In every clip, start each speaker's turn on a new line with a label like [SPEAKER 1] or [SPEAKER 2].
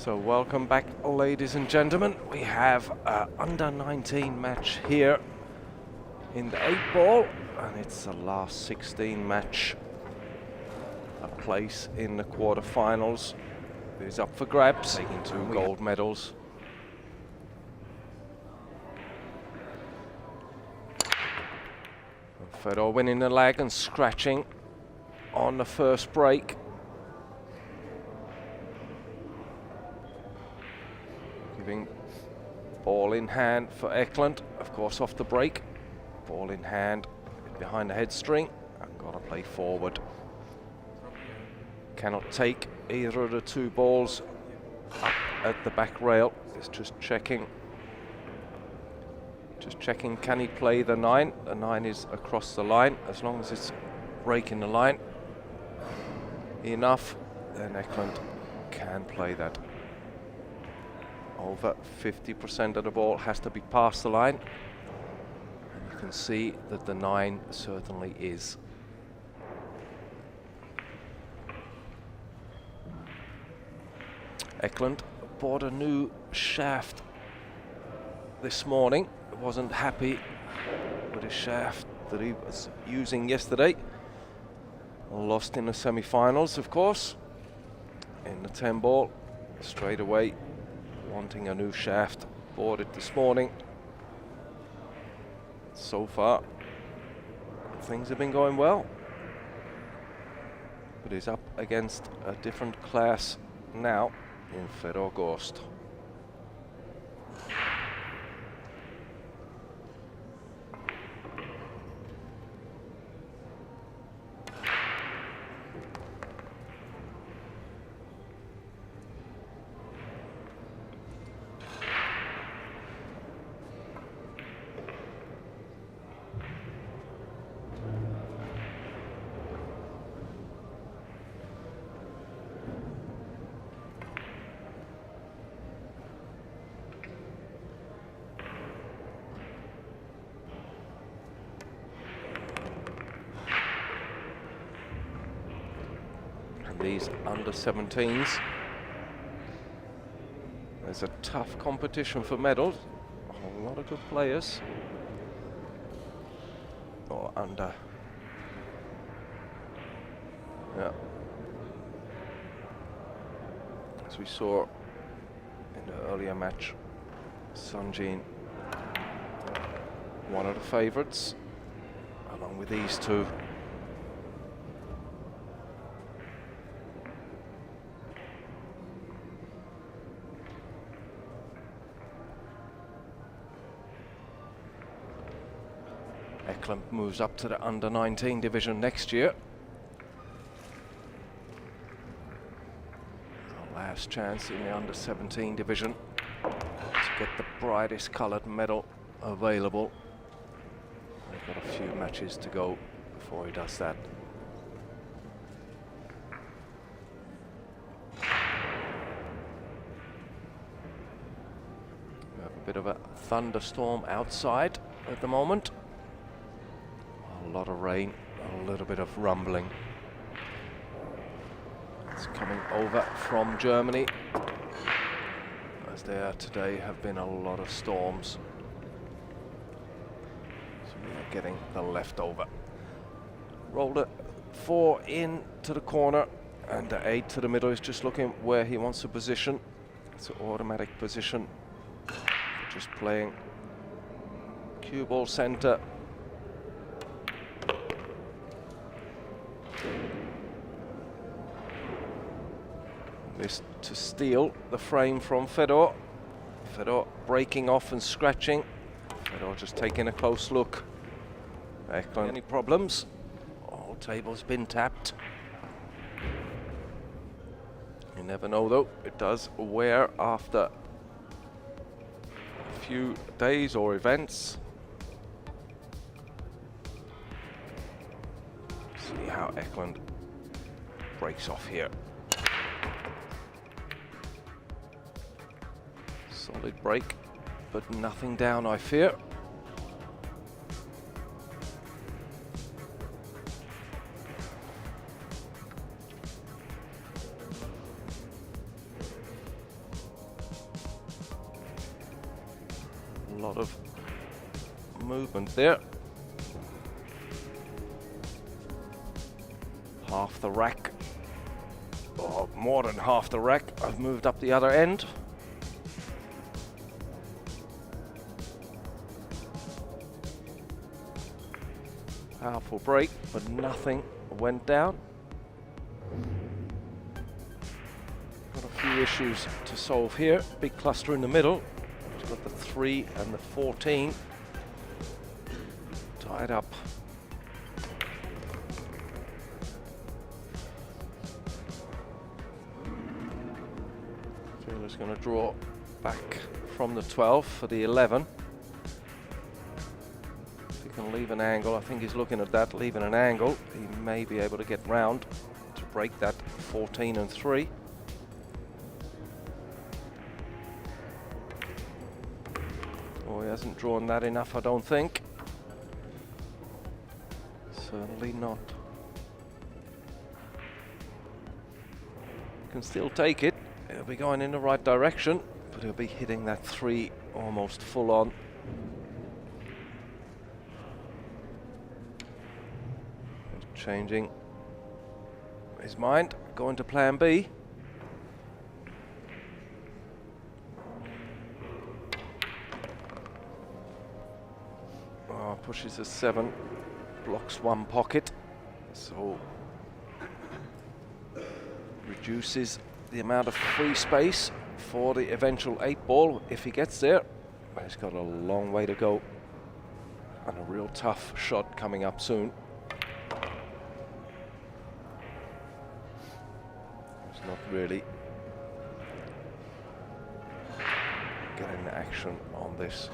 [SPEAKER 1] So welcome back, ladies and gentlemen. We have an under-19 match here in the 8-ball, and it's the last 16 match. A place in the quarterfinals is up for grabs, taking 2 gold medals. Fedor winning the leg and scratching on the first break. Giving ball in hand for Eklent, of course off the break. Ball in hand behind the head string and got to play forward. Cannot take either of the 2 balls up at the back rail. It's just checking. Just checking, can he play the 9? The 9 is across the line. As long as it's breaking the line enough, then Eklent can play that. Over 50% of the ball has to be past the line. And you can see that the 9 certainly is. Eklent bought a new shaft this morning. Wasn't happy with his shaft that he was using yesterday. Lost in the semi-finals, of course. In the 10-ball, straight away wanting a new shaft. Bought it this morning. So far, things have been going well. But he's up against a different class now in Fedor GORST. These under-17s, there's a tough competition for medals. A lot of good players. Or under. Yeah. As we saw in the earlier match, Sunjin, one of the favourites, along with these 2. Eklent moves up to the under-19 division next year. Our last chance in the under-17 division to get the brightest coloured medal available. We've got a few matches to go before he does that. We have a bit of a thunderstorm outside at the moment. A lot of rain, a little bit of rumbling. It's coming over from Germany, as there today have been a lot of storms. So we are getting the leftover. Rolled a 4 in to the corner, and the 8 to the middle is just looking where he wants to position. It's an automatic position. Just playing cue ball center. This to steal the frame from Fedor. Fedor breaking off and scratching. Fedor just taking a close look. Eklent, any problems? All tables been tapped. You never know though, it does wear after a few days or events. See how Eklent breaks off here. Solid break, but nothing down, I fear. lot of movement there. Half the rack, or more than half the rack, I've moved up the other end. Powerful break, but nothing went down. Got a few issues to solve here. Big cluster in the middle. It's got the 3 and the 14 tied up. Taylor's going to draw back from the 12 for the 11. Can leave an angle. I think he's looking at that, leaving an angle. He may be able to get round to break that 14 and 3. Oh, he hasn't drawn that enough, I don't think. Certainly not. Can still take it. He'll be going in the right direction, but he'll be hitting that 3 almost full on. Changing his mind, going to plan B. Oh, pushes a 7, blocks one pocket, so reduces the amount of free space for the eventual 8 ball if he gets there. But he's got a long way to go and a real tough shot coming up soon. Not really getting the action on this.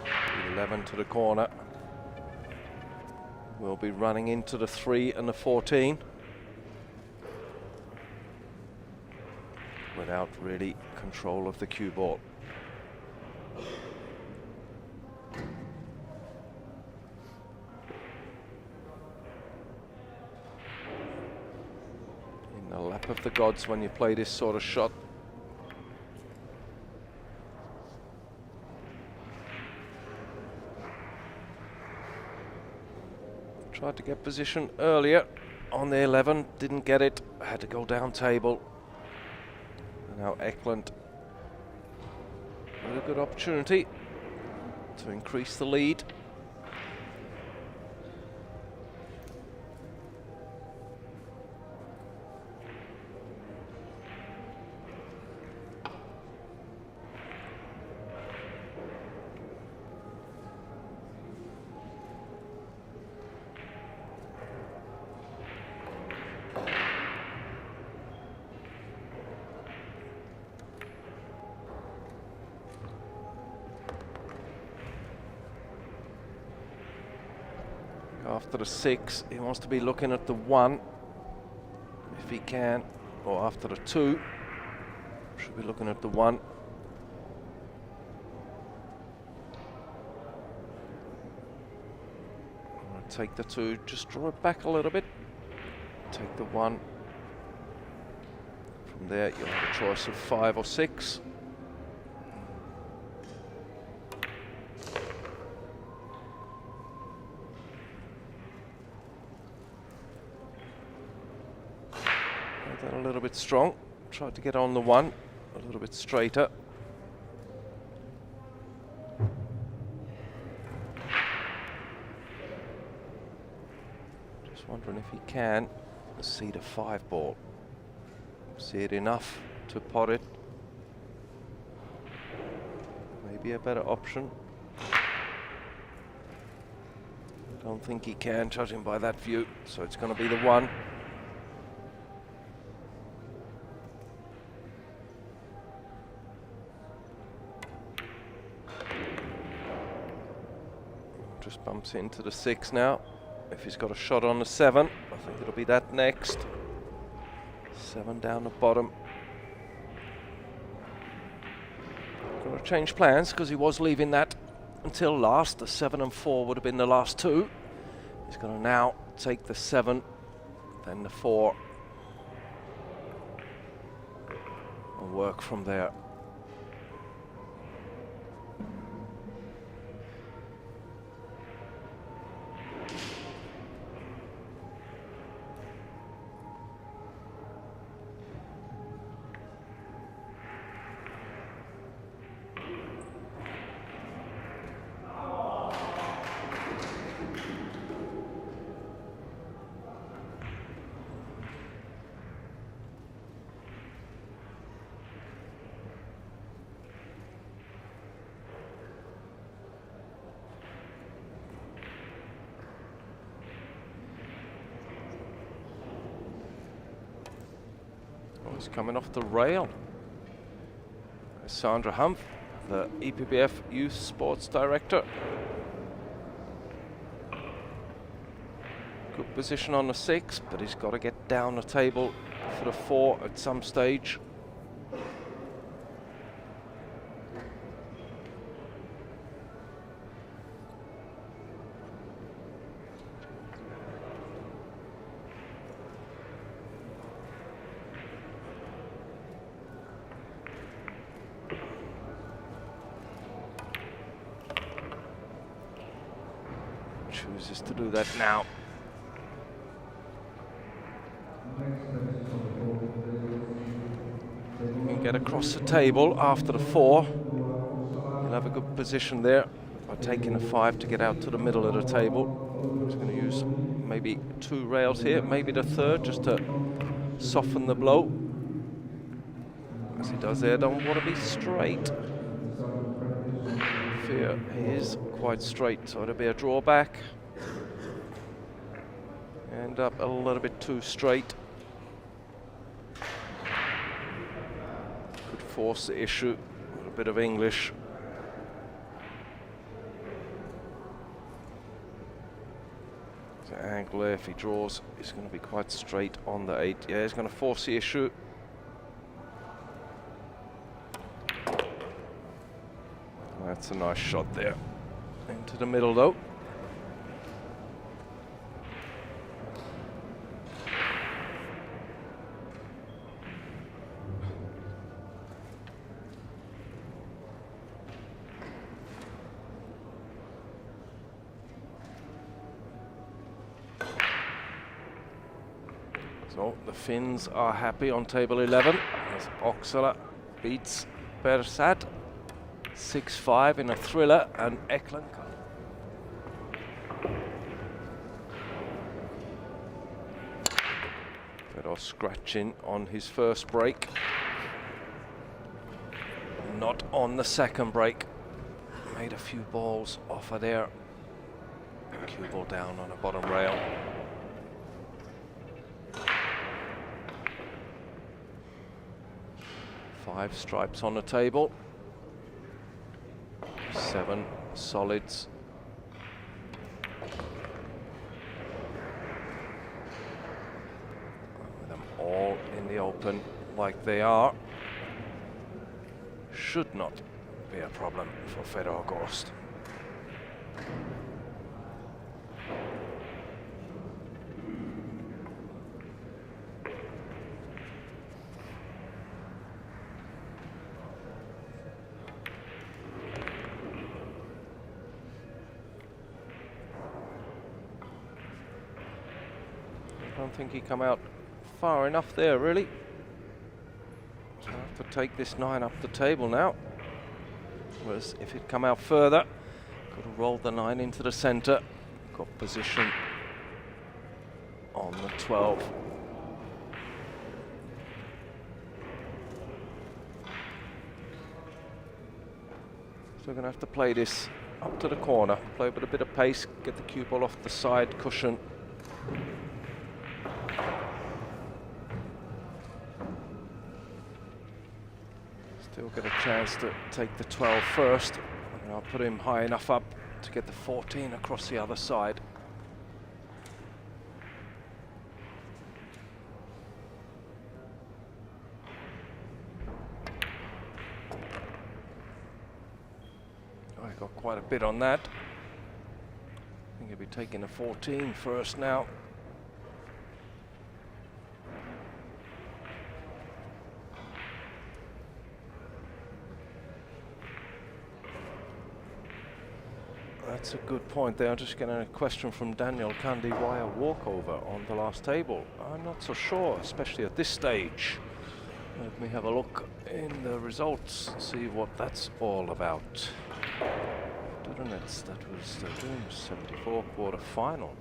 [SPEAKER 1] 11 to the corner. We'll be running into the 3 and the 14 without really control of the cue ball. The lap of the gods when you play this sort of shot. Tried to get position earlier on the 11, didn't get it, had to go down table. And now Eklent with a good opportunity to increase the lead. After the 6, he wants to be looking at the 1 if he can, or after the 2, should be looking at the 1. I'm going to take the 2, just draw it back a little bit, take the 1. From there you'll have a choice of 5 or 6. That a little bit strong. Tried to get on the 1 a little bit straighter. Just wondering if he can see the 5 ball. See it enough to pot it. Maybe a better option. I don't think he can, judging by that view. So it's going to be the 1. Just bumps into the 6 now. If he's got a shot on the 7, I think it'll be that next. 7 down the bottom. Got to change plans because he was leaving that until last. The 7 and 4 would have been the last 2. He's going to now take the 7, then the 4, and work from there. He's coming off the rail. Sandra Humph, the EPBF Youth Sports Director. Good position on the 6, but he's got to get down the table for the 4 at some stage. Chooses to do that now. You can get across the table after the 4. He'll have a good position there by taking a 5 to get out to the middle of the table. He's going to use maybe 2 rails here, maybe the 3rd, just to soften the blow. As he does there, don't want to be straight. Fear he is quite straight, so it'll be a drawback. End up a little bit too straight. Could force the issue with a bit of English. The angle there, if he draws, is going to be quite straight on the 8. Yeah, he's going to force the issue. That's a nice shot there. Into the middle though. So the Finns are happy on table 11 as Oksala beats Persad 6-5 in a thriller, and Eklent. Fedor scratching on his first break. Not on the second break. Made a few balls off of there. Cue ball down on the bottom rail. Five stripes on the table. 7 solids. With them all in the open like they are, should not be a problem for Fedor GORST. I don't think he come out far enough there, really. So I have to take this 9 up the table now. Whereas if it come out further, could have rolled the 9 into the center. Got position on the 12. So we're going to have to play this up to the corner. Play with a bit of pace, get the cue ball off the side cushion. Still get a chance to take the 12 first, and I'll put him high enough up to get the 14 across the other side. Oh, I got quite a bit on that. I think he'll be taking the 14 first now. That's a good point there. I'm just getting a question from Daniel Kandi. Why a walkover on the last table? I'm not so sure, especially at this stage. Let me have a look in the results, see what that's all about. That was the 74 quarter final.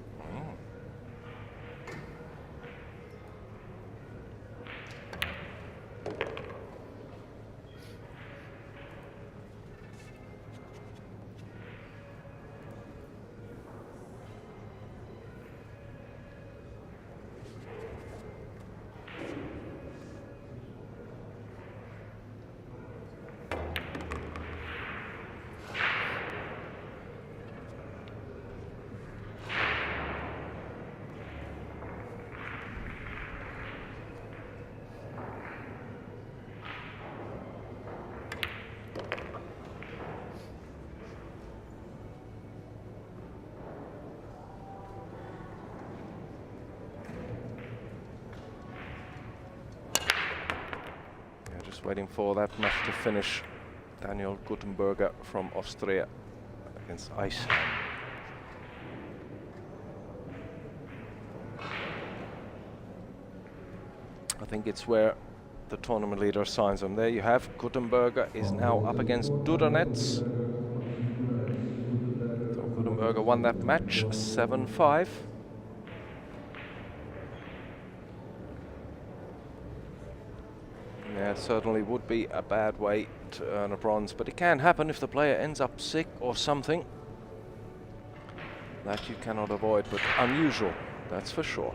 [SPEAKER 1] Just waiting for that match to finish. Daniel Guttenberger from Austria against Iceland. I think it's where the tournament leader signs them. There you have, Guttenberger is now up against Dudanets. So Guttenberger won that match 7-5. Yeah, it certainly would be a bad way to earn a bronze, but it can happen if the player ends up sick or something. That you cannot avoid, but unusual, that's for sure.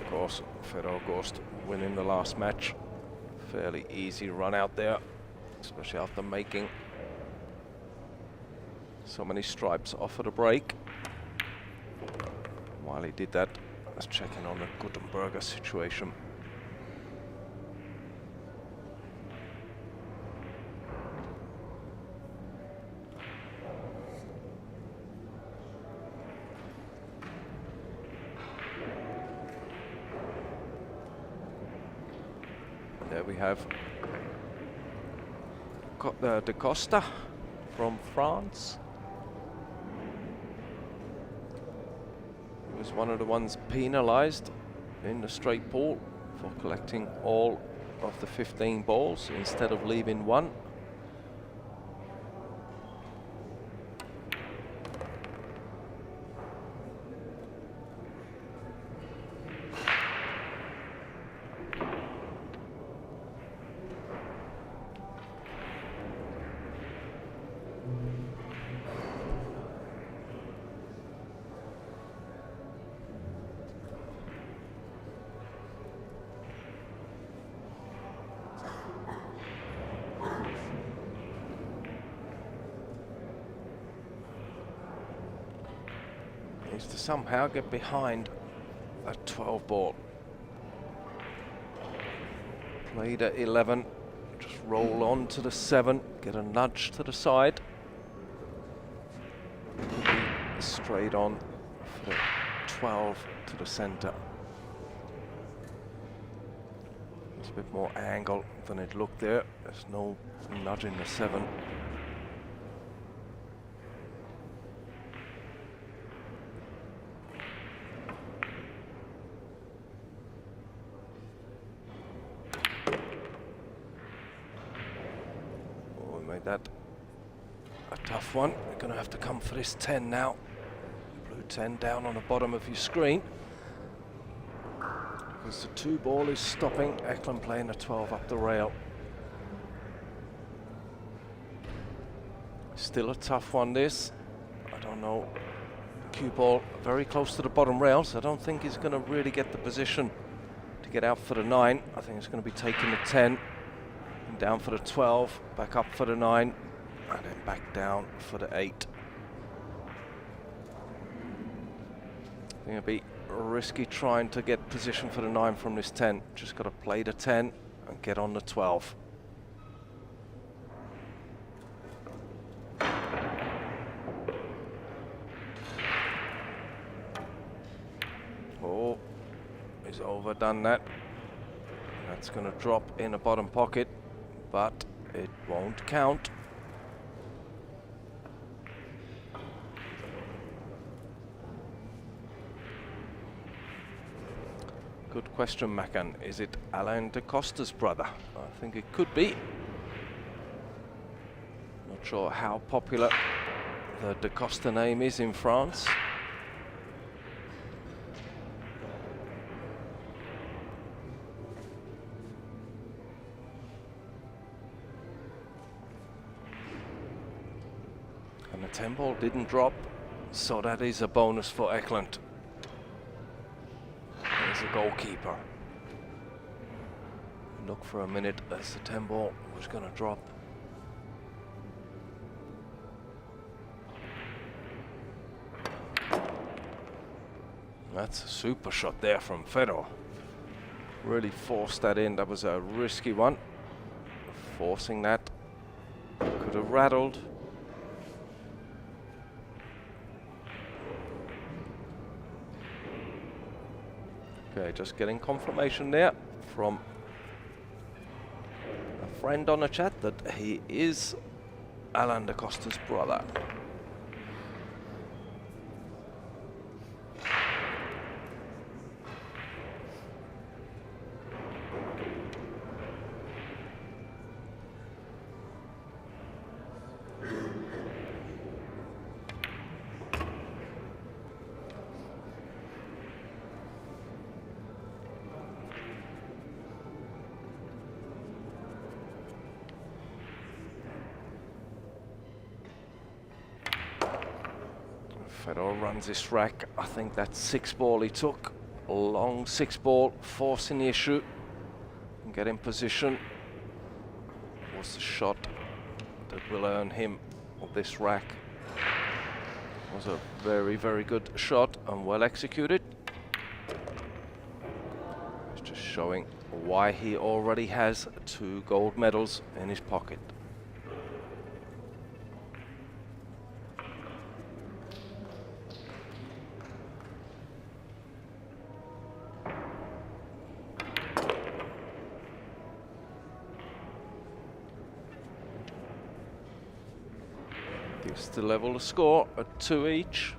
[SPEAKER 1] Of course, Fedor GORST winning the last match. Fairly easy run out there, especially after making so many stripes off at a break. While he did that, I was checking on the Guttenberger situation. There we have De Costa from France. He was one of the ones penalized in the straight pool for collecting all of the 15 balls instead of leaving one. Needs to somehow get behind that 12 ball. Played at 11, just roll on to the 7, get a nudge to the side. Straight on for the 12 to the center. There's a bit more angle than it looked there. There's no nudging the 7. That a tough one. We're going to have to come for this 10 now. Blue 10 down on the bottom of your screen. Because the 2 ball is stopping Eklent playing a 12 up the rail. Still a tough one this. I don't know. Cue ball very close to the bottom rail, so I don't think he's going to really get the position to get out for the 9. I think it's going to be taking the 10. Down for the 12, back up for the 9, and then back down for the 8. I think it'd be risky trying to get position for the 9 from this 10. Just got to play the 10 and get on the 12. Oh, he's overdone that. That's going to drop in the bottom pocket, but it won't count. Good question, Macan. Is it Alain de Costa's brother? I think it could be. Not sure how popular the de Costa name is in France. And the 10 ball didn't drop, so that is a bonus for Eklent. There's a goalkeeper. Look for a minute as the 10 ball was going to drop. That's a super shot there from Fedor. Really forced that in. That was a risky one. Forcing that could have rattled. Okay, just getting confirmation there from a friend on the chat that he is Alan da Costa's brother. Fedor runs this rack. I think that's 6 ball he took. A long 6 ball, forcing the issue. And get in position. Was the shot that will earn him this rack. Was a very, very good shot and well executed. It's just showing why he already has 2 gold medals in his pocket. Gives the level to score at 2 each.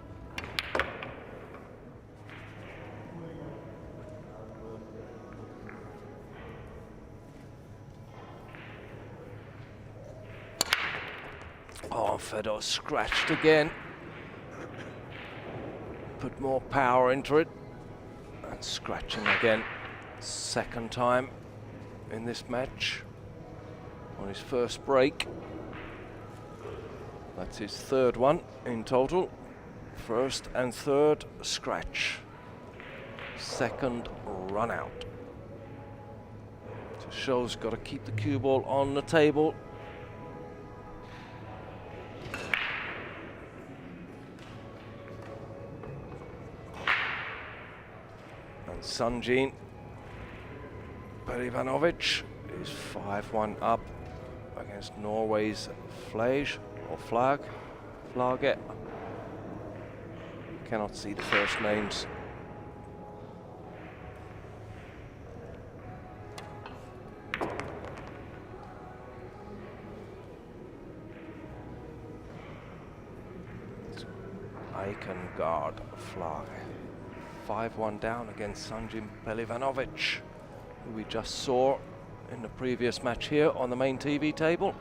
[SPEAKER 1] Oh, Fedor scratched again. Put more power into it. And scratching again. 2nd time in this match. On his first break. That's his 3rd one in total. 1st and 3rd scratch. 2nd run out. Just shows got to keep the cue ball on the table. And Sunjin Perivanovic is 5-1 up against Norway's Flage. Or Flage. Cannot see the first names. Eikengard Flage. 5-1 down against Sunjin Pelivanovic, who we just saw in the previous match here on the main TV table.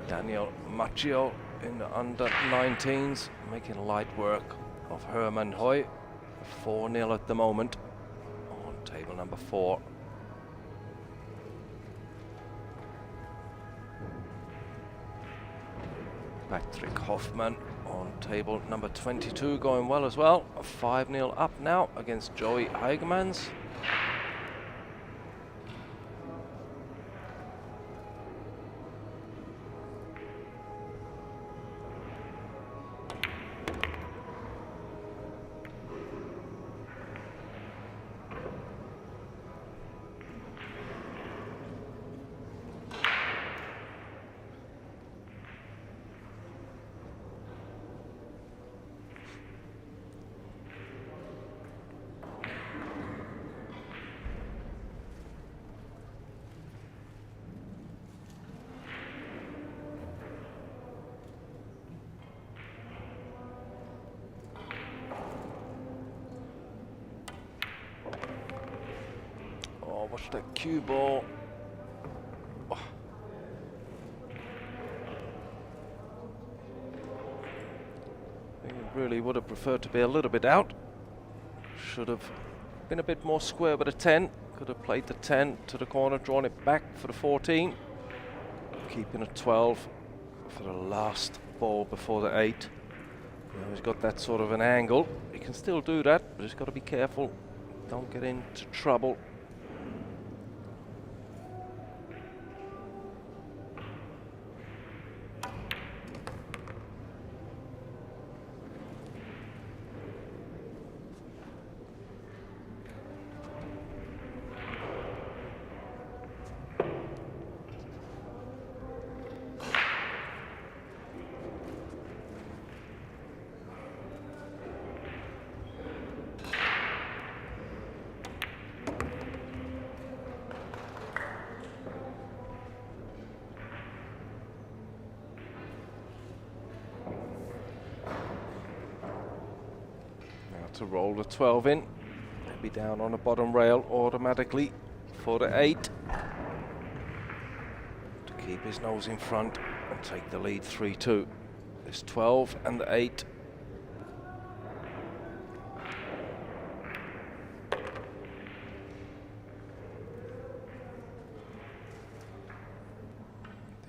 [SPEAKER 1] Daniel Macchio in the under-19s, making light work of Herman Hoy. 4-0 at the moment on table number 4. Patrick Hoffman on table number 22 going well as well. 5-0 up now against Joey Heigemans. Watch that cue ball. Oh. I think he really would have preferred to be a little bit out. Should have been a bit more square with a 10. Could have played the 10 to the corner, drawn it back for the 14. Keeping a 12 for the last ball before the 8. Now he's got that sort of an angle. He can still do that, but he's got to be careful. Don't get into trouble. to roll the 12 in. They'll be down on the bottom rail automatically for the 8. To keep his nose in front and take the lead 3-2. This 12 and the 8.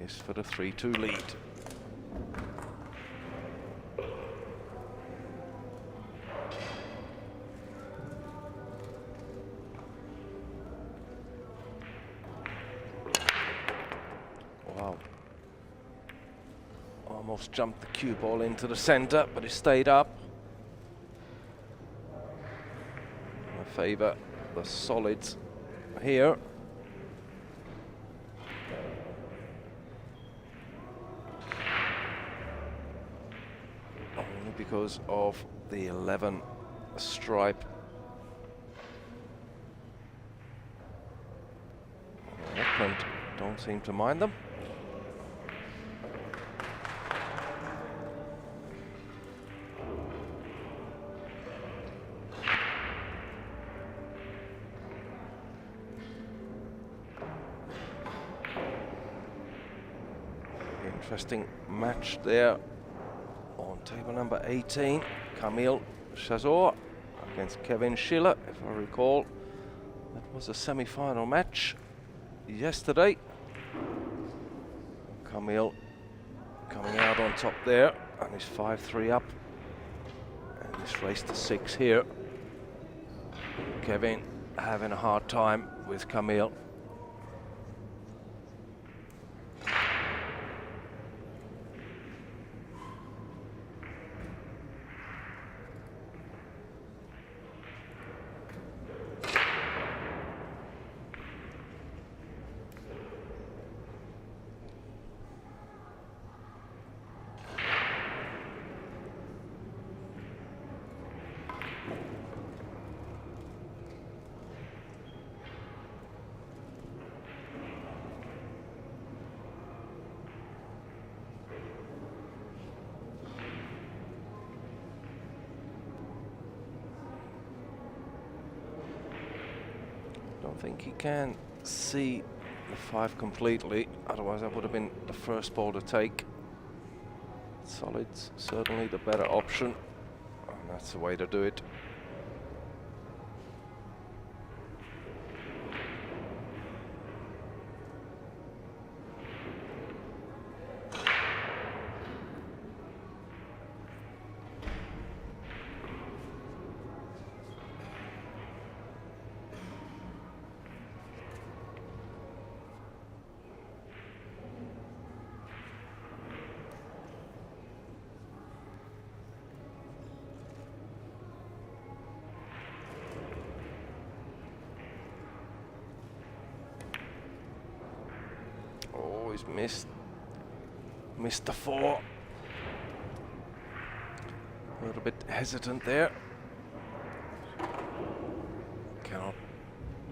[SPEAKER 1] This for the 3-2 lead. Wow. Almost jumped the cue ball into the center, but it stayed up. I favor the solids here. Only because of the 11 stripe. Eklent don't seem to mind them. Interesting match there on table number 18. Kamil Shazor against Kevin Schiller, if I recall. That was a semi-final match yesterday. Kamil coming out on top there, and he's 5-3 up. And this race to 6 here. Kevin having a hard time with Kamil. I don't think he can see the 5 completely, otherwise that would have been the first ball to take. Solids certainly the better option, and that's the way to do it. He's missed the 4. A little bit hesitant there. Cannot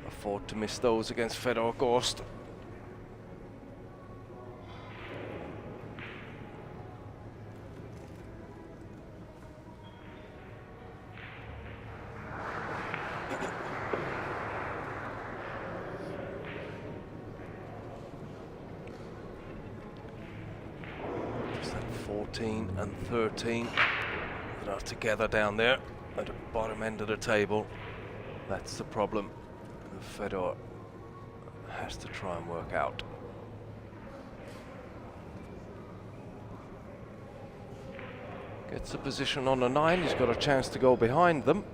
[SPEAKER 1] afford to miss those against Fedor GORST. And 13 that are together down there at the bottom end of the table. That's the problem Fedor has to try and work out. Gets a position on the 9, he's got a chance to go behind them.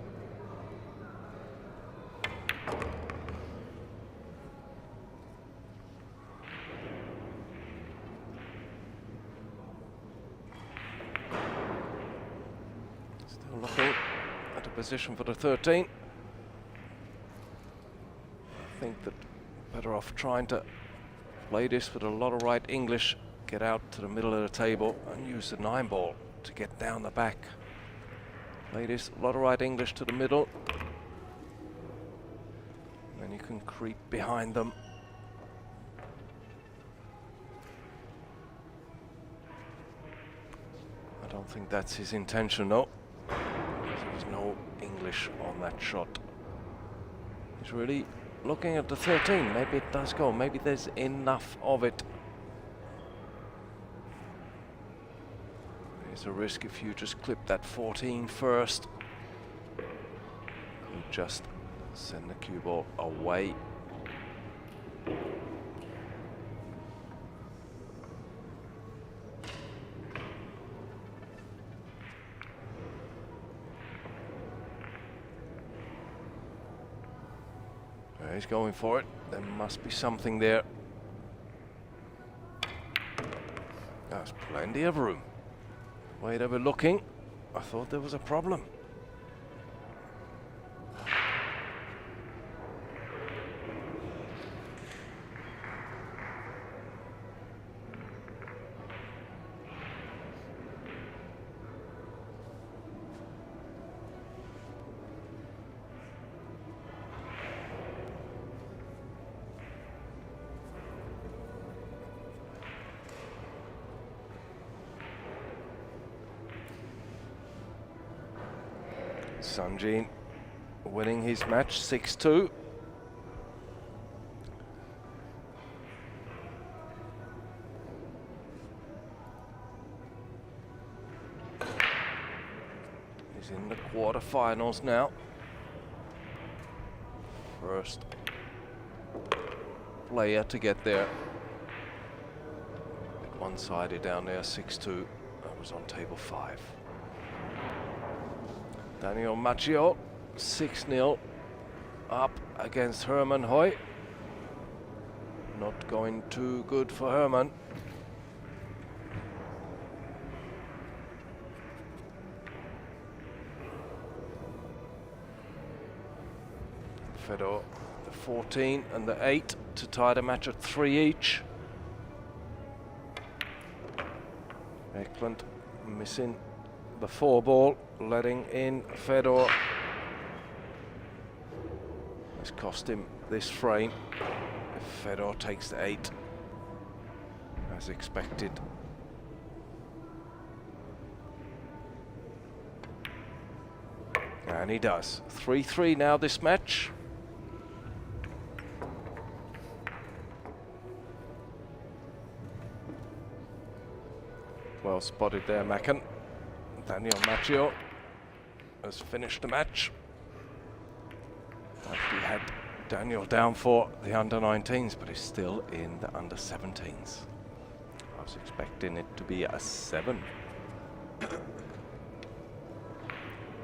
[SPEAKER 1] Position for the 13. I think that better off trying to play this with a lot of right English, get out to the middle of the table and use the 9 ball to get down the back. Play this a lot of right English to the middle, and then you can creep behind them. I don't think that's his intention though. There's no English on that shot. He's really looking at the 13. Maybe it does go. Maybe there's enough of it. There's a risk if you just clip that 14 first. Could just send the cue ball away. He's going for it. There must be something there. There's plenty of room. Way they were looking, I thought there was a problem. Sanjin winning his match 6-2. He's in the quarterfinals now. First player to get there. Bit one-sided down there, 6-2. That was on table 5. Daniel Macchio, 6-0 up against Herman Hoy. Not going too good for Herman. Fedor, the 14 and the 8 to tie the match at 3 each. Eklent missing the 4 ball, letting in Fedor. It's cost him this frame. If Fedor takes the 8, as expected. And he does. 3-3 now this match. Well spotted there, Macken. Daniel Macchio has finished the match. He had Daniel down for the under-19s, but he's still in the under-17s. I was expecting it to be a 7.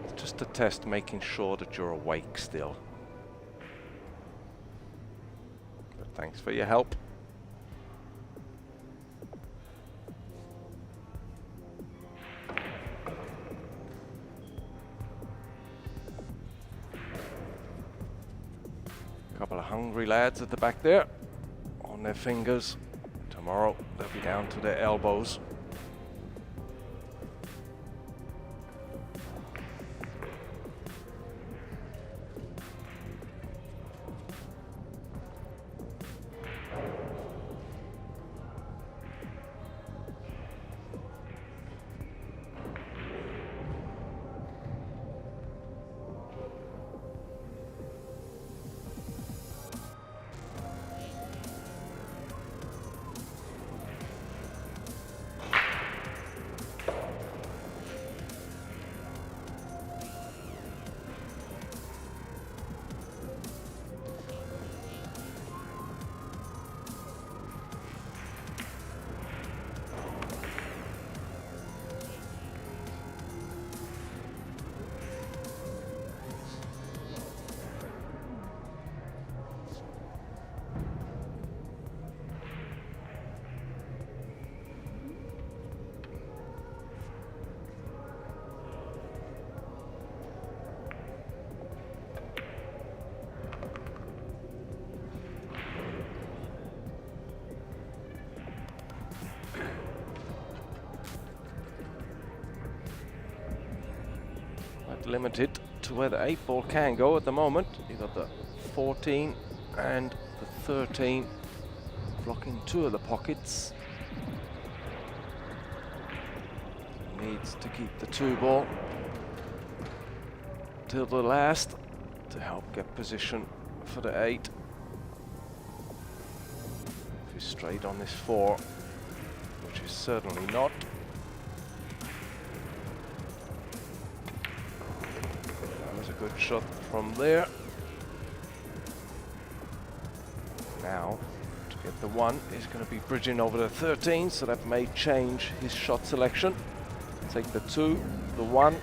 [SPEAKER 1] It's just a test, making sure that you're awake still. But thanks for your help. Couple of hungry lads at the back there, on their fingers. Tomorrow they'll be down to their elbows. Limited to where the 8 ball can go at the moment. You got the 14 and the 13 blocking 2 of the pockets. Needs to keep the 2 ball. until the last to help get position for the 8. If he's straight on this 4, which is certainly not. That was a good shot from there. Now, to get the 1, he's going to be bridging over the 13, so that may change his shot selection. Take the 2, the 1,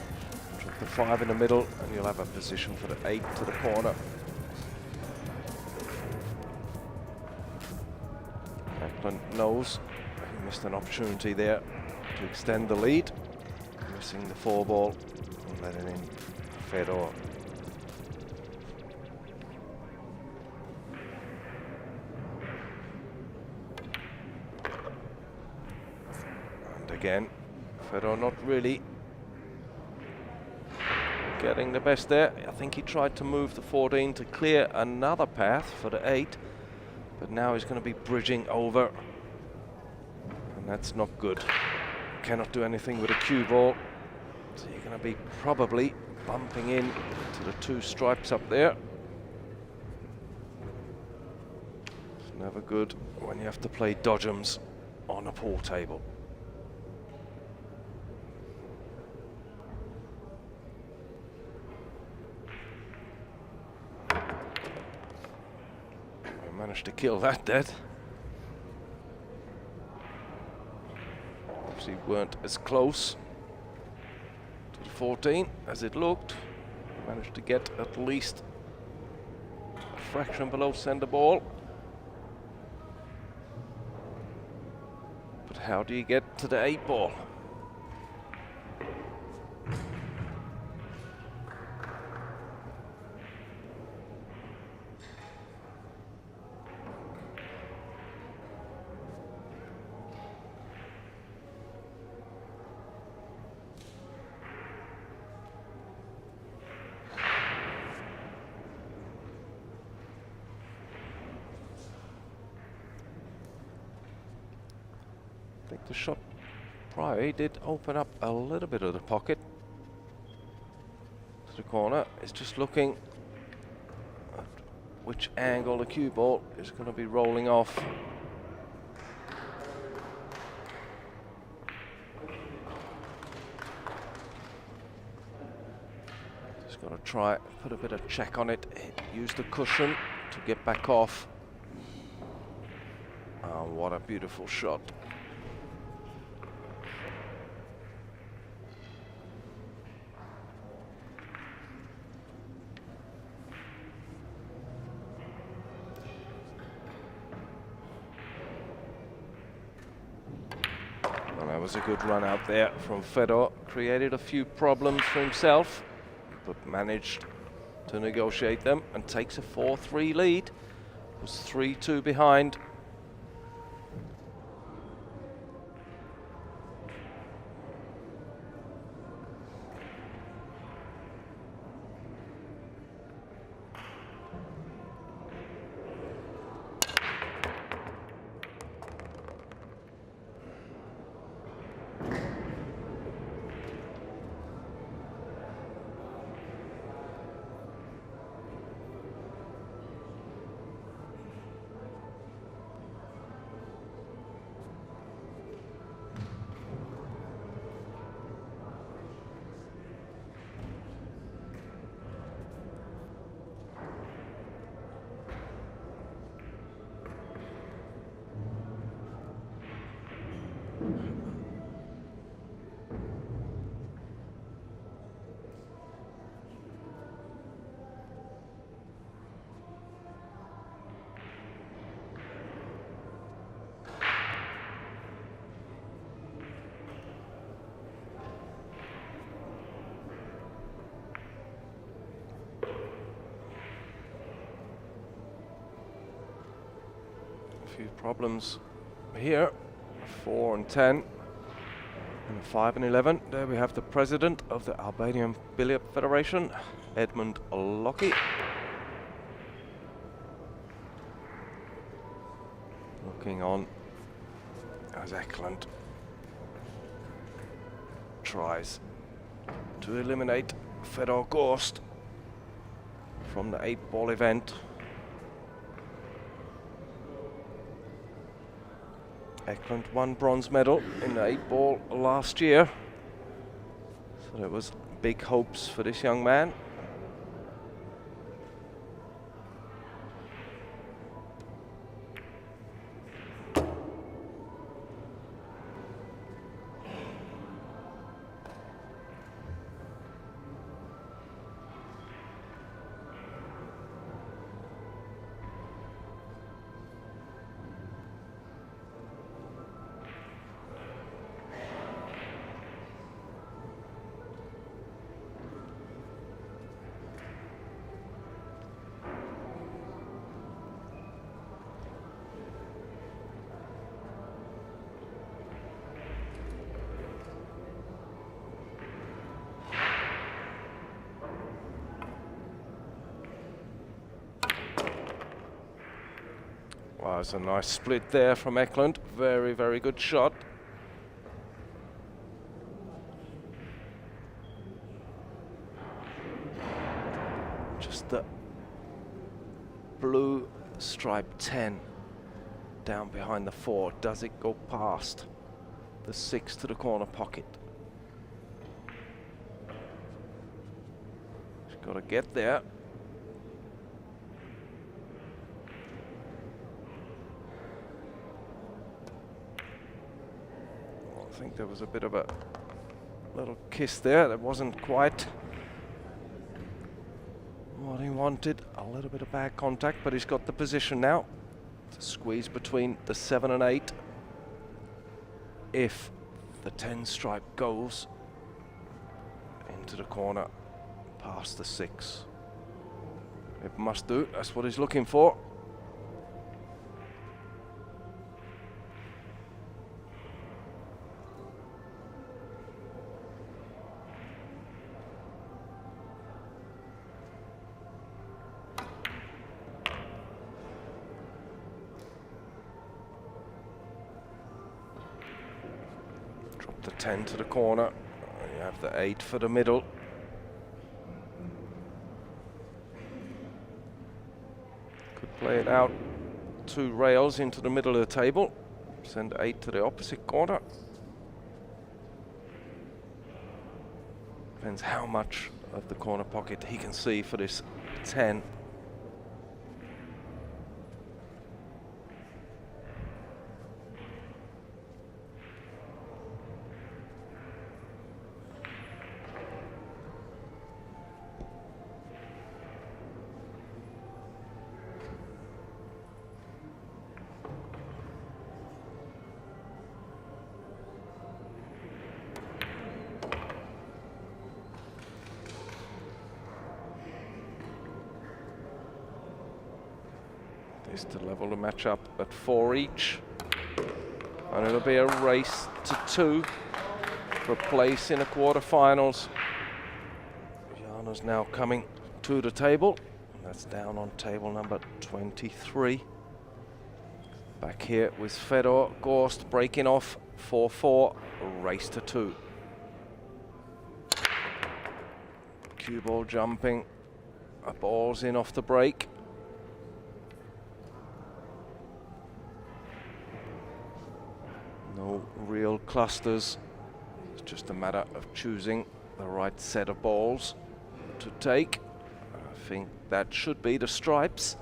[SPEAKER 1] drop the 5 in the middle, and you'll have a position for the 8 to the corner. Eklent knows he missed an opportunity there to extend the lead, missing the 4 ball and letting in Fedor. And again, Fedor not really getting the best there. I think he tried to move the 14 to clear another path for the 8, but now he's going to be bridging over, and that's not good. Cannot do anything with a cue ball, so you're going to be probably bumping in to the 2 stripes up there. It's never good when you have to play dodgems on a pool table. Managed to kill that dead. Obviously weren't as close to the 14 as it looked. Managed to get at least a fraction below center ball. But how do you get to the 8 ball? I think the shot prior, he did open up a little bit of the pocket to the corner. It's just looking at which angle the cue ball is going to be rolling off. Just got to try, put a bit of check on it, use the cushion to get back off. Oh, what a beautiful shot. That was a good run out there from Fedor. Created a few problems for himself, but managed to negotiate them and takes a 4-3 lead. Was 3-2 behind. Few problems here. 4 and 10 and 5 and 11. There we have the president of the Albanian Billiard Federation, Edmund Lockie. Looking on as Eklent tries to eliminate Fedor GORST from the 8-ball event. Eklent won bronze medal in the 8-ball last year. So there was big hopes for this young man. Wow, it's a nice split there from Eklent. Very, very good shot. Just the blue stripe 10 down behind the 4. Does it go past the 6 to the corner pocket? He's got to get there. I think there was a bit of a little kiss there. That wasn't quite what he wanted. A little bit of bad contact, but he's got the position now to squeeze between the 7 and 8. If the 10 stripe goes into the corner past the 6. It must do. That's what he's looking for. The 10 to the corner. You have the 8 for the middle. Could play it out 2 rails into the middle of the table. Send 8 to the opposite corner. Depends how much of the corner pocket he can see for this 10. Is to level the match up at 4 each, and it'll be a race to 2 for a place in the quarterfinals. Jana's now coming to the table, and that's down on table number 23. Back here with Fedor GORST breaking off 4-4, race to 2. Cue ball jumping, a ball's in off the break. No real clusters. It's just a matter of choosing the right set of balls to take. I think that should be the stripes.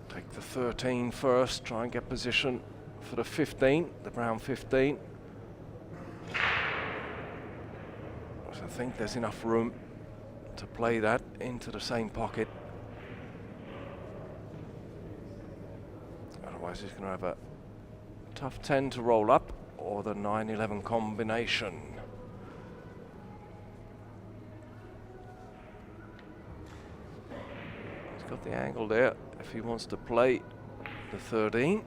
[SPEAKER 1] Take the 13 first, try and get position for the 15, the brown 15. I think there's enough room to play that into the same pocket. Otherwise he's going to have a tough 10 to roll up, or the 9-11 combination. He's got the angle there if he wants to play the 13.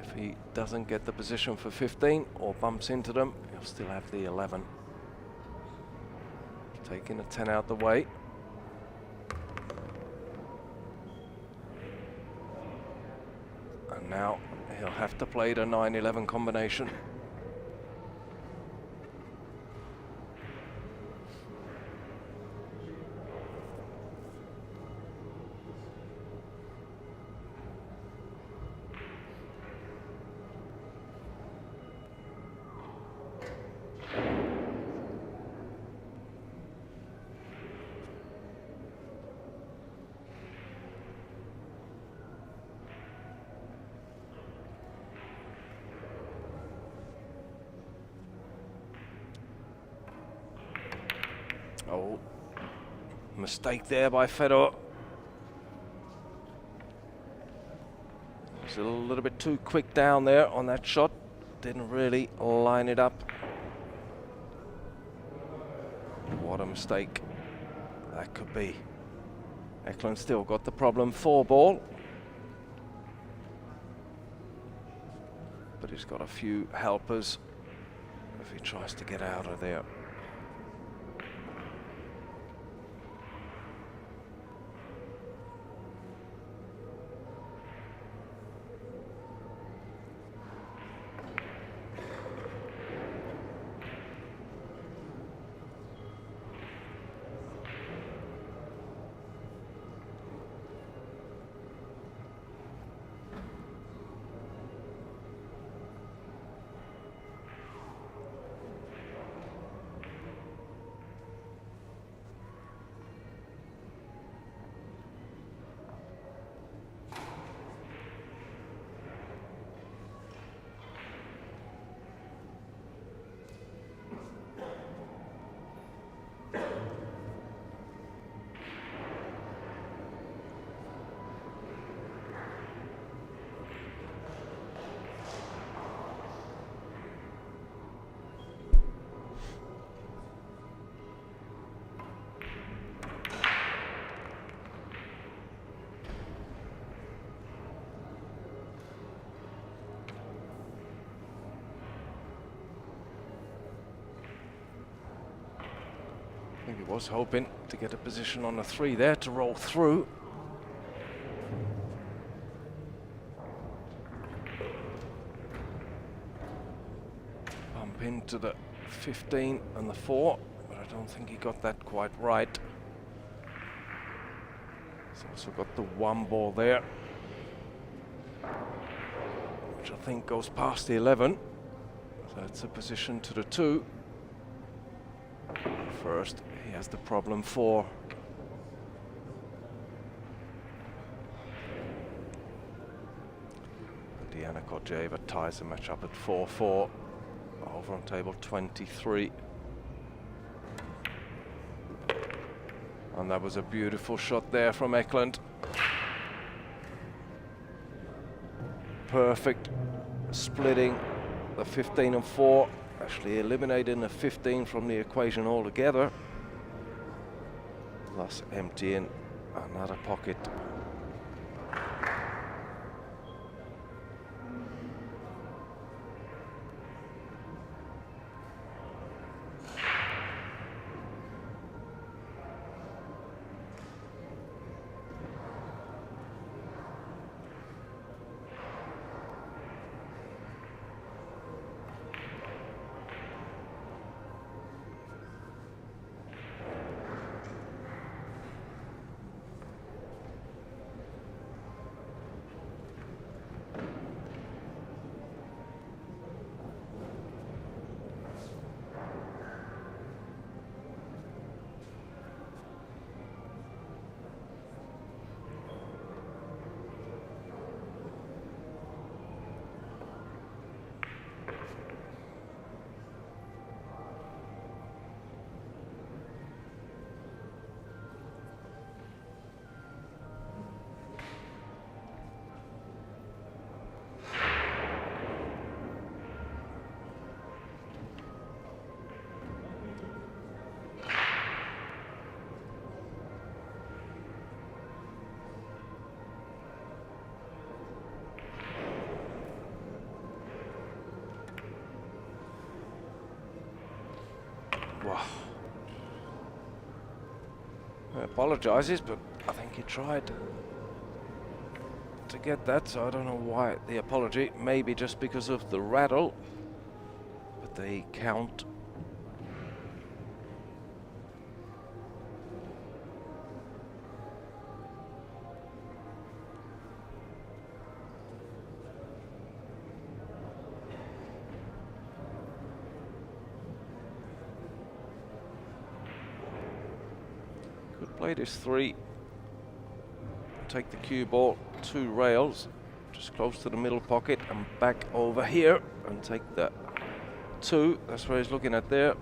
[SPEAKER 1] If he doesn't get the position for 15 or bumps into them, he'll still have the 11. Taking a 10 out the way. now he'll have to play the 9-11 combination. Oh, mistake there by Fedor. He's a little bit too quick down there on that shot. Didn't really line it up. What a mistake that could be. Eklent still got the problem 4 ball. But he's got a few helpers if he tries to get out of there. I think he was hoping to get a position on a 3 there to roll through. Bump into the 15 and the 4, but I don't think he got that quite right. He's also got the 1 ball there, which I think goes past the 11. So it's a position to the 2. First, he has the problem 4. Diana Korjeva ties the match up at 4-4 over on table 23. And that was a beautiful shot there from Eklent. Perfect splitting the 15 and 4. Actually eliminating the 15 from the equation altogether, thus emptying another pocket. Wow. He apologises, but I think he tried to get that, so I don't know why the apology. Maybe just because of the rattle, but they count. Could play this 3. Take the cue ball 2 rails, just close to the middle pocket and back over here and take the 2. That's where he's looking at there.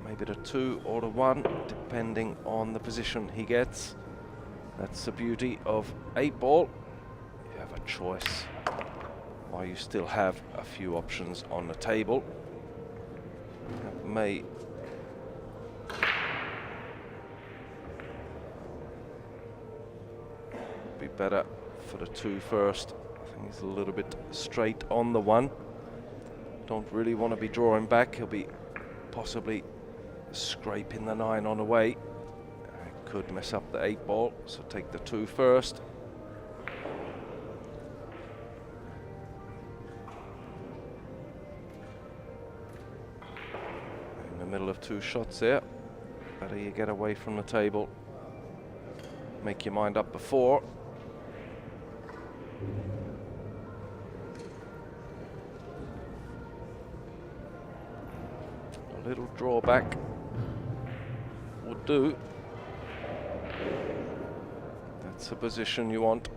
[SPEAKER 1] Maybe the 2 or the 1, depending on the position he gets. That's the beauty of 8-ball. You have a choice, while you still have a few options on the table. That may be better for the 2 first. I think he's a little bit straight on the 1. Don't really want to be drawing back. He'll be possibly scraping the 9 on the way. Could mess up the 8-ball, so take the 2 first. In the middle of 2 shots there. Better you get away from the table. Make your mind up before. A little drawback would do. That's the position you want.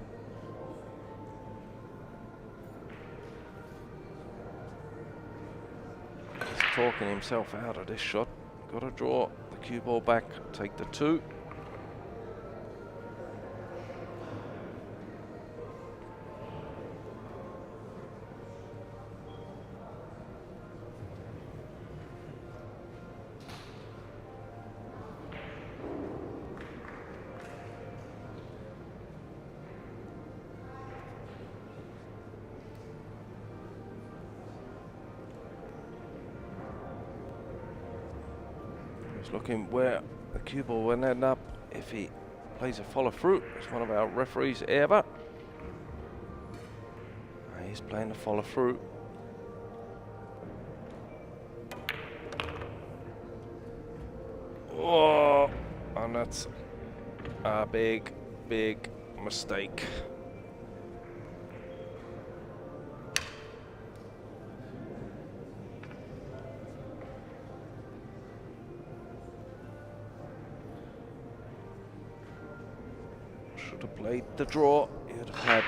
[SPEAKER 1] He's talking himself out of this shot. Got to draw the cue ball back, take the 2. Looking where the cue ball will end up if he plays a follow through. It's one of our referees ever. He's playing the follow through. Oh, and that's a big mistake. Should have played the draw. You'd have had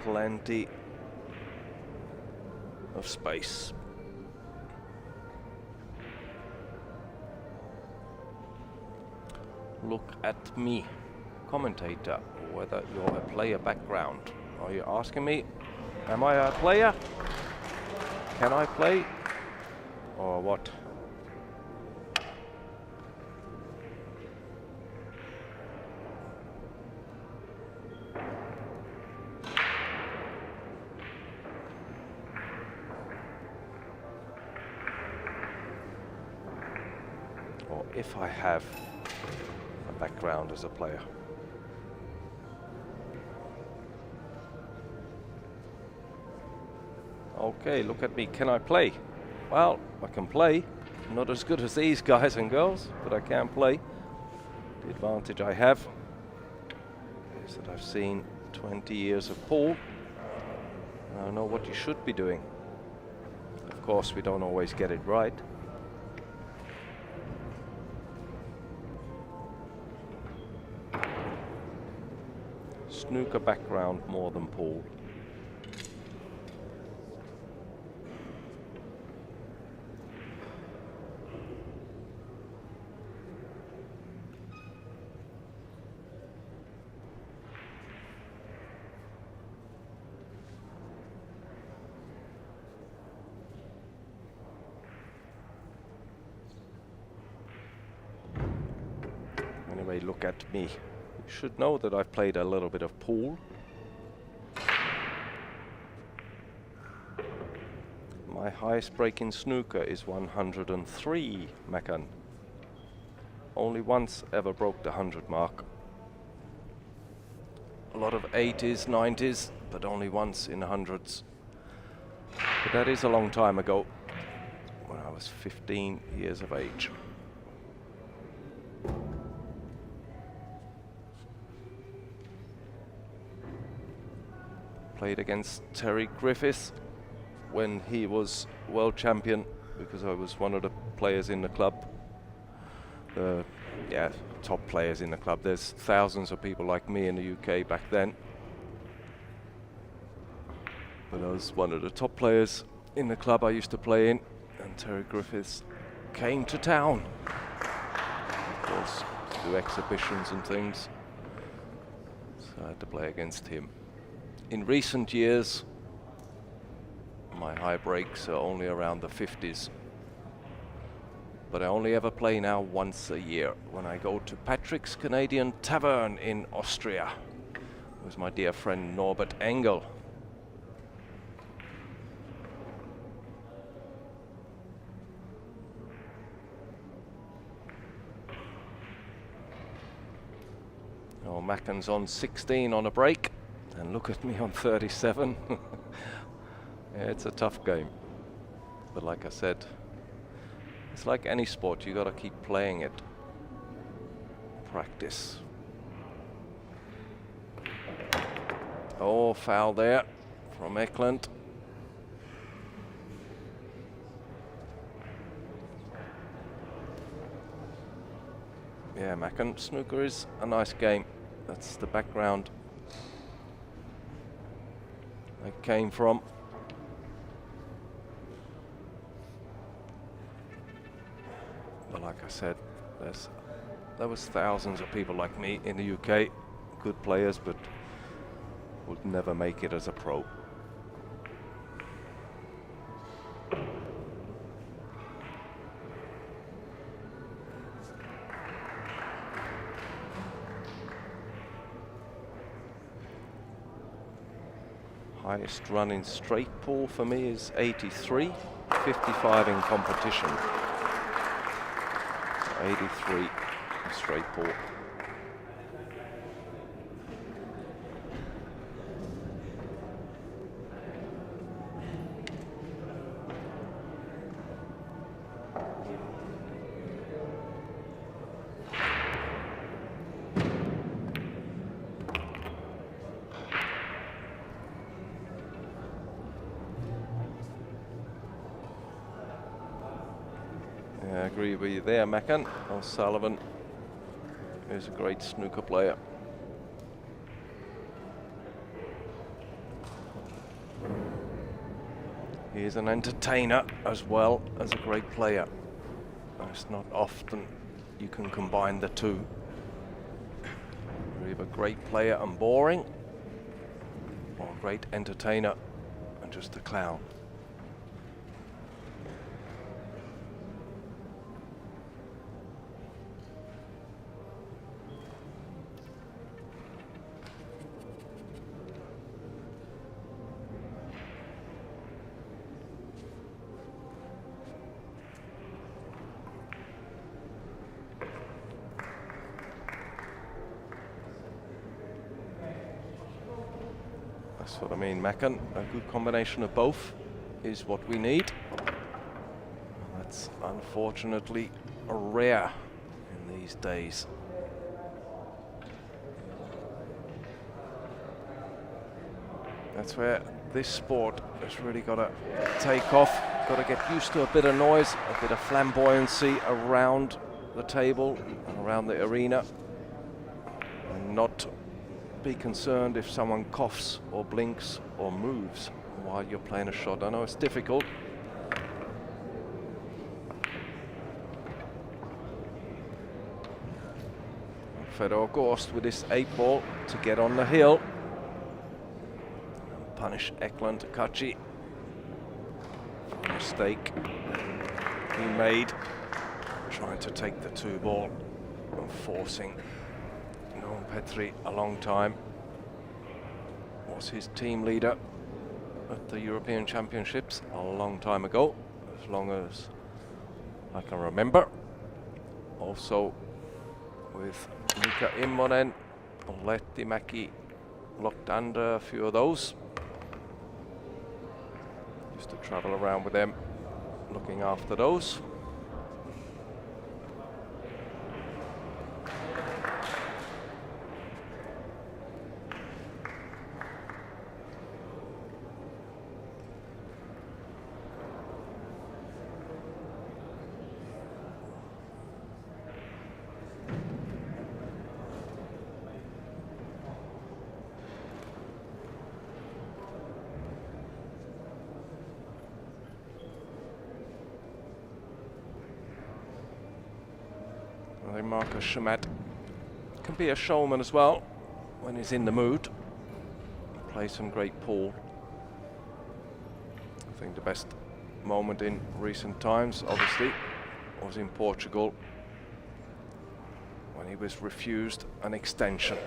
[SPEAKER 1] plenty of space. Look at me, commentator, whether you're a player background. Are you asking me, am I a player? Can I play? Or what? Or if I have a background as a player. Okay, look at me. Can I play? Well, I can play. Not as good as these guys and girls, but I can play. The advantage I have is that I've seen 20 years of pool. And I know what you should be doing. Of course, we don't always get it right. Snooker background more than pool. Anyway, look at me. You should know that I've played a little bit of pool. My highest break in snooker is 103 Maccan. Only once ever broke the 100 mark. A lot of 80s, 90s but only once in the hundreds. But that is a long time ago, when I was 15 years of age. Played against Terry Griffiths when he was world champion, because I was one of the players in the club. Yeah, top players in the club. There's thousands of people like me in the UK back then. But I was one of the top players in the club I used to play in, and Terry Griffiths came to town. Of course, to do exhibitions and things. So I had to play against him. In recent years, my high breaks are only around the 50s. But I only ever play now once a year, when I go to Patrick's Canadian Tavern in Austria with my dear friend Norbert Engel. Oh, Macken's on 16 on a break, and look at me on 37. Yeah, it's a tough game, but like I said, it's like any sport, you gotta keep playing it. Practice. Oh, foul there from Eklent. Yeah, Macken, snooker is a nice game. That's the background I came from. But like I said, there was thousands of people like me in the UK, good players, but would never make it as a pro. Highest run in straight pool for me is 83, 55 in competition. 83 in straight pool. I agree with you there, Macken. O'Sullivan is a great snooker player. He is an entertainer as well as a great player. It's not often you can combine the two. You're either a great player and boring, or a great entertainer and just a clown. That's what I mean, Macken. A good combination of both is what we need. That's unfortunately rare in these days. That's where this sport has really got to take off. Got to get used to a bit of noise, a bit of flamboyancy around the table and around the arena, and not be concerned if someone coughs or blinks or moves while you're playing a shot. I know it's difficult. Fedor GORST with his 8-ball to get on the hill. Punish Eklent KACI for a mistake he made trying to take the 2-ball and forcing Petri a long time. Was his team leader at the European Championships a long time ago, as long as I can remember. Also with Mika Immonen, Letti Mäki locked under a few of those. travel around with them, looking after those. Marcus Shamat can be a showman as well when he's in the mood. Plays some great pool. I think the best moment in recent times, obviously, was in Portugal when he was refused an extension.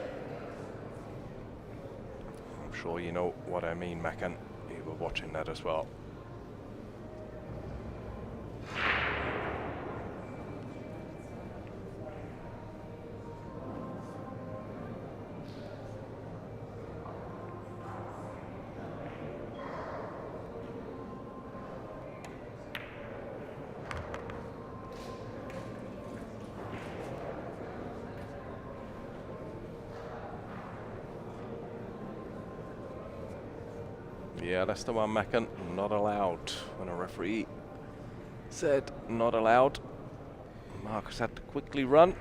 [SPEAKER 1] I'm sure you know what I mean, Mackan. You were watching that as well. Yeah, that's the one, Mackan. Not allowed. When a referee said not allowed, Marcus had to quickly run,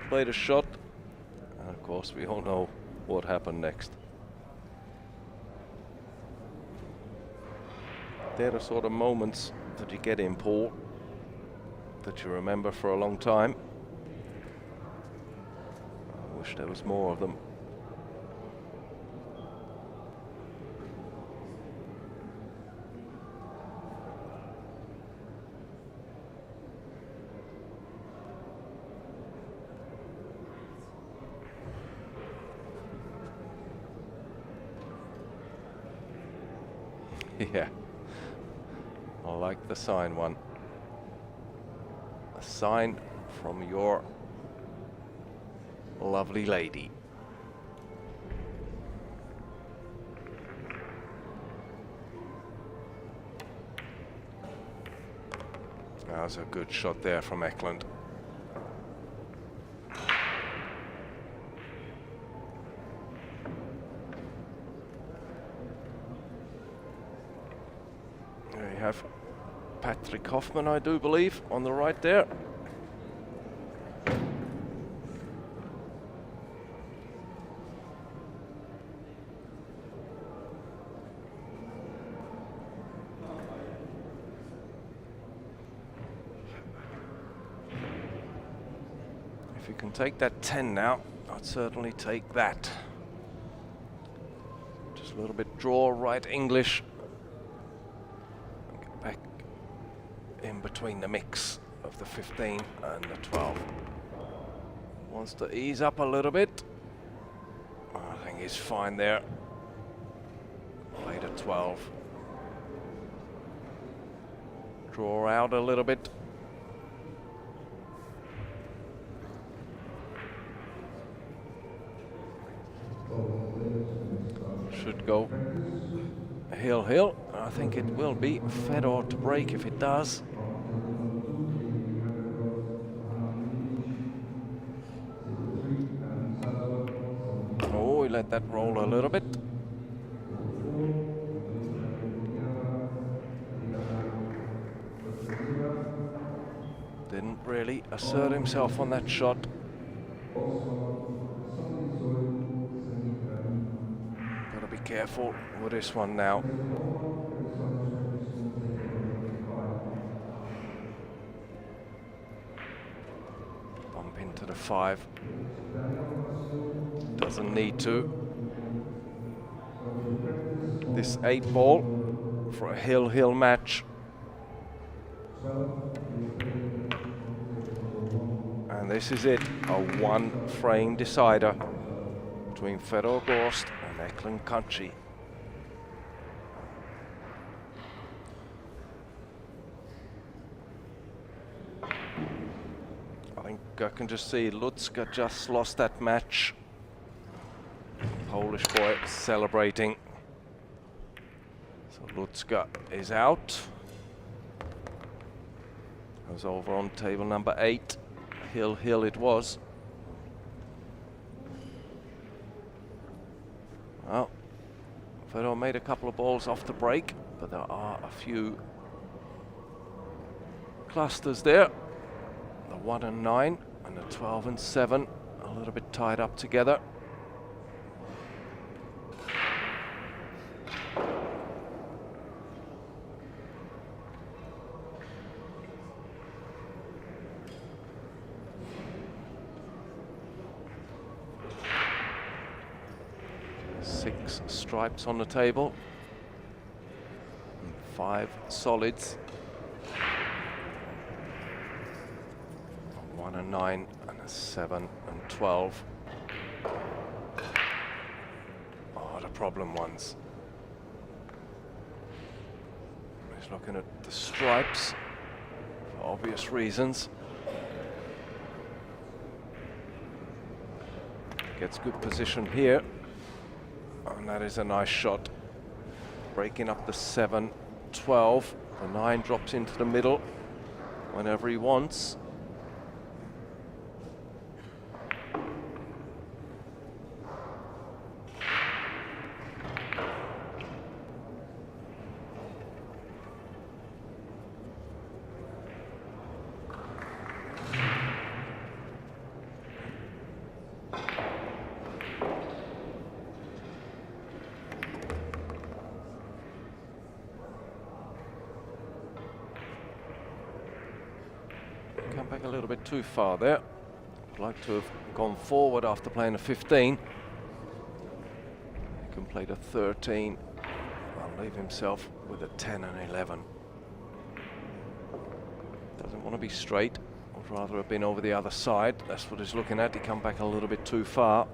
[SPEAKER 1] played a shot, and of course we all know what happened next. They're the sort of moments that you get in pool that you remember for a long time. I wish there was more of them. Yeah, I like the sign one. A sign from your lovely lady. That was a good shot there from Eklent. Have Patrick Hoffman, I do believe, on the right there. If you can take that 10 now, I'd certainly take that. Just a little bit draw, right English. Back in between the mix of the 15 and the 12. Wants to ease up a little bit. I think he's fine there. Played a 12. Draw out a little bit. Should go hill. I think it will be Fedor to break if it does. Oh, he let that roll a little bit. Didn't really assert himself on that shot. Gotta be careful with this one now. Bump into the 5. Doesn't need to. This 8 ball for a hill match. And this is it, a 1-frame decider between Fedor GORST and Eklent KACI. I think I can just see Lutzka just lost that match. Polish boy celebrating. So Lutska is out. Goes over on table number 8. Hill it was. Well, Fedor made a couple of balls off the break, but there are a few clusters there. The 1 and 9 and the 12 and 7, a little bit tied up together. Stripes on the table, and 5 solids. 1 and 9 and a 7 and 12. Oh, the problem ones. He's looking at the stripes for obvious reasons. Gets good position here. And that is a nice shot. Breaking up the 7, 12. The 9 drops into the middle whenever he wants. Come back a little bit too far there. I'd like to have gone forward after playing a 15. He can play the 13 and leave himself with a 10 and 11. Doesn't want to be straight. Would rather have been over the other side. That's what he's looking at. He come back a little bit too far.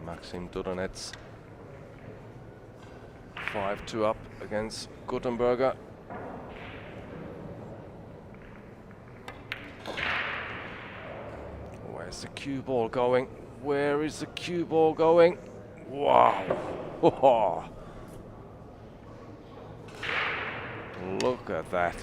[SPEAKER 1] Maxim Duranets 5-2 up against Guttenberger. Where's the cue ball going? Where is the cue ball going? Wow! Look at that.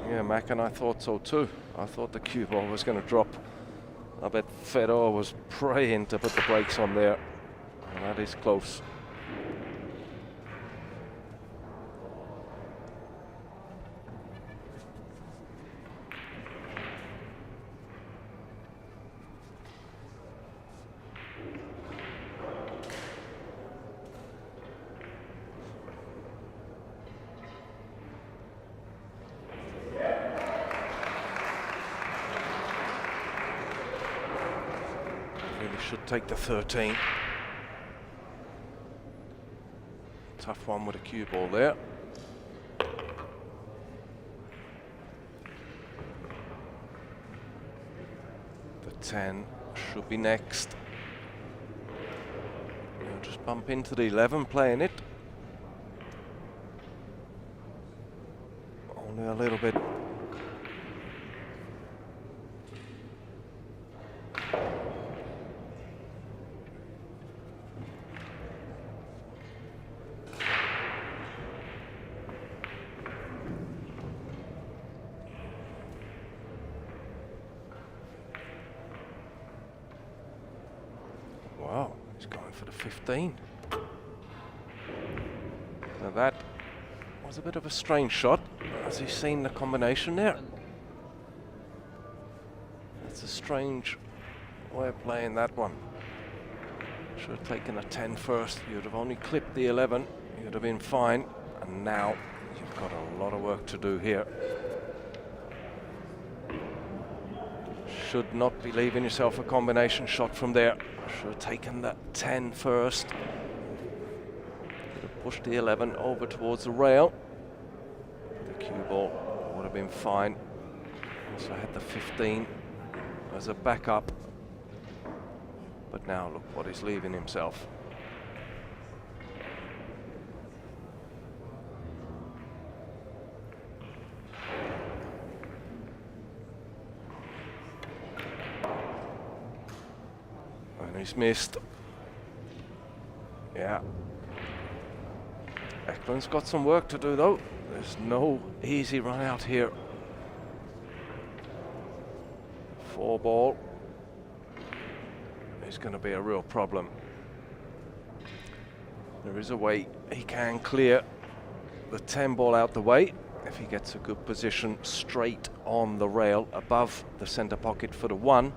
[SPEAKER 1] Yeah, Mac, and I thought so too. I thought the cue ball was going to drop. I bet Fedor was praying to put the brakes on there. And that is close. Should take the 13. Tough one with a cue ball there. The 10 should be next. He'll just bump into the 11 playing it. Only a little bit. Wow, he's going for the 15. Now that was a bit of a strange shot. Has he seen the combination there? That's a strange way of playing that one. Should have taken a 10 first. You'd have only clipped the 11. You'd have been fine. And now you've got a lot of work to do here. Should not be leaving yourself a combination shot from there. Should have taken that 10 first. Could have pushed the 11 over towards the rail. Cue ball would have been fine. So I had the 15 as a backup. But now look what he's leaving himself. And he's missed. Yeah. Eklund's got some work to do though. There's no easy run out here. 4 ball is going to be a real problem. There is a way he can clear the 10 ball out the way if he gets a good position straight on the rail above the center pocket for the 1.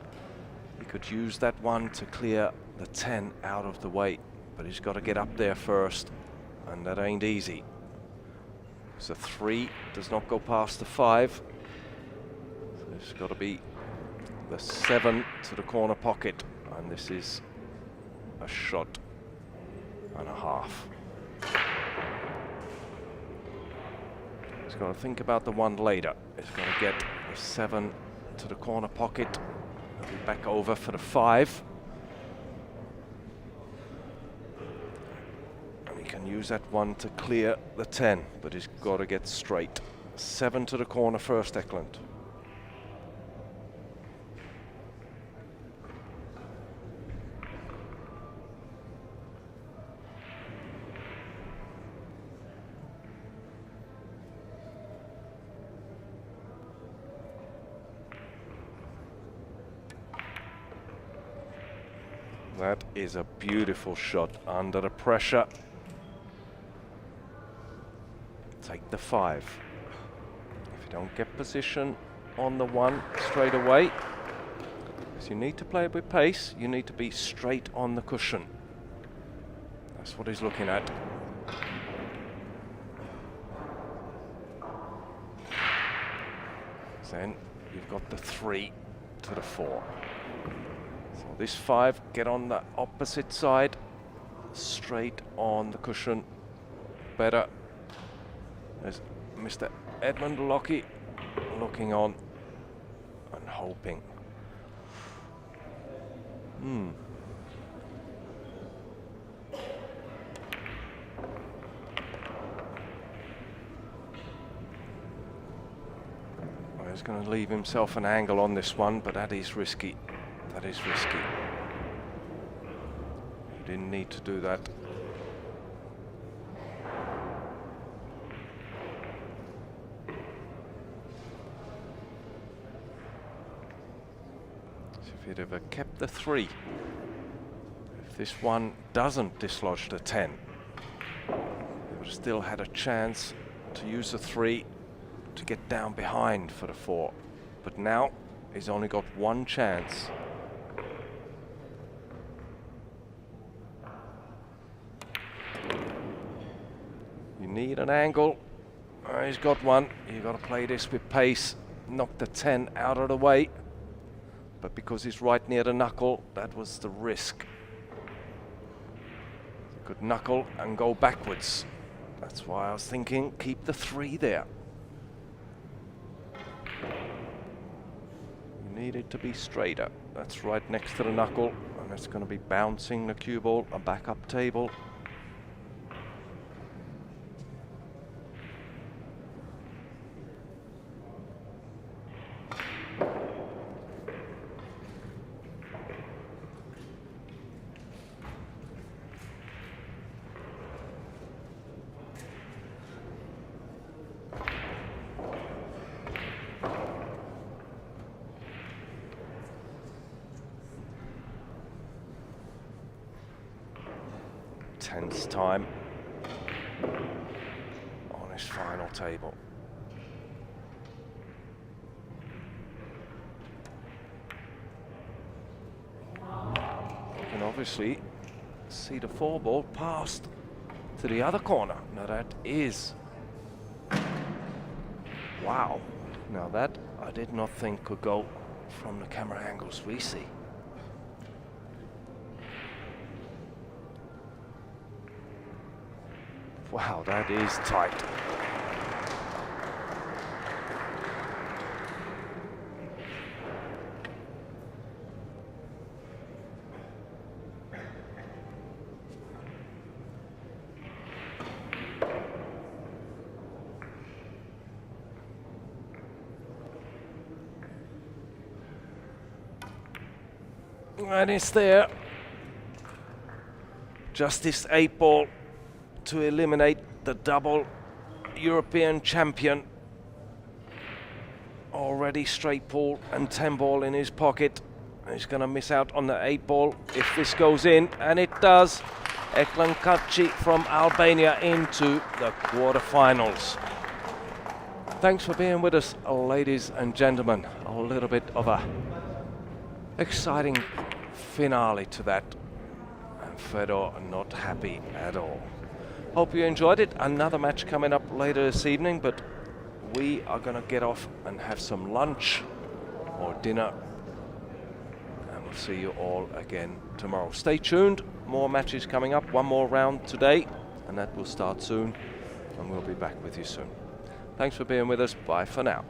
[SPEAKER 1] He could use that 1 to clear the 10 out of the way, but he's got to get up there first, and that ain't easy. So 3 does not go past the 5. So it's got to be the 7 to the corner pocket, and this is a shot and a half. He's got to think about the 1 later. He's going to get the 7 to the corner pocket. He'll be back over for the 5. And he can use that 1 to clear the 10, but he's got to get straight. 7 to the corner first, Eklund. That is a beautiful shot under the pressure. Take the 5. If you don't get position on the 1 straight away, because you need to play with pace, you need to be straight on the cushion. That's what he's looking at. Then you've got the 3 to the 4. So this 5, get on the opposite side, straight on the cushion. Better. There's Mr. Edmund Lockie looking on and hoping. Well, he's going to leave himself an angle on this one, but that is risky. That is risky. You didn't need to do that. So if you'd ever kept the 3, if this 1 doesn't dislodge the 10, you would have still had a chance to use the 3 to get down behind for the 4. But now he's only got 1 chance. You need an angle. He's got one. You've got to play this with pace. Knock the 10 out of the way. But because he's right near the knuckle, that was the risk. You could knuckle and go backwards. That's why I was thinking, keep the 3 there. You need it to be straighter. That's right next to the knuckle, and it's going to be bouncing the cue ball, a backup table. Tense time on his final table. You can obviously see the 4 ball passed to the other corner. Now that is, wow. Now that I did not think could go from the camera angles we see. Wow, that is tight. And it's there. Just this 8-ball to eliminate the double European champion. Already straight ball and 10-ball in his pocket. He's going to miss out on the 8-ball if this goes in, and it does. Eklent KACI from Albania into the quarterfinals. Thanks for being with us, ladies and gentlemen. A little bit of a exciting finale to that. And Fedor not happy at all. Hope you enjoyed it. Another match coming up later this evening, but we are going to get off and have some lunch or dinner. And we'll see you all again tomorrow. Stay tuned. More matches coming up. One more round today, and that will start soon. And we'll be back with you soon. Thanks for being with us. Bye for now.